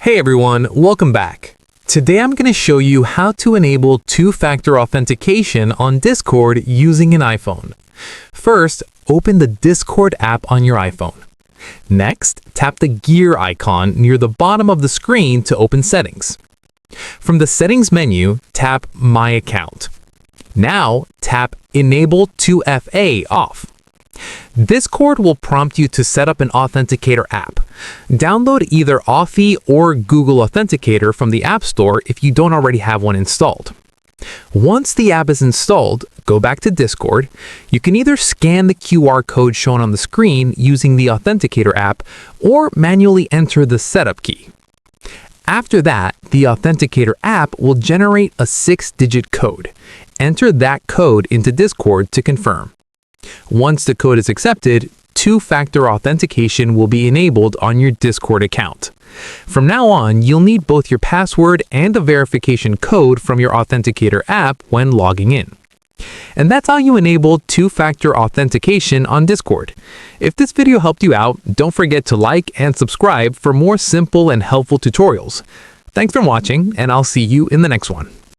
Hey everyone, welcome back. Today I'm going to show you how to enable two-factor authentication on Discord using an iPhone. First, open the Discord app on your iPhone. Next, tap the gear icon near the bottom of the screen to open settings. From the settings menu, tap My Account. Now, tap Enable 2FA off. Discord will prompt you to set up an Authenticator app. Download either Authy or Google Authenticator from the App Store if you don't already have one installed. Once the app is installed, go back to Discord. You can either scan the QR code shown on the screen using the Authenticator app or manually enter the setup key. After that, the Authenticator app will generate a 6-digit code. Enter that code into Discord to confirm. Once the code is accepted, two-factor authentication will be enabled on your Discord account. From now on, you'll need both your password and a verification code from your Authenticator app when logging in. And that's how you enable two-factor authentication on Discord. If this video helped you out, don't forget to like and subscribe for more simple and helpful tutorials. Thanks for watching, and I'll see you in the next one.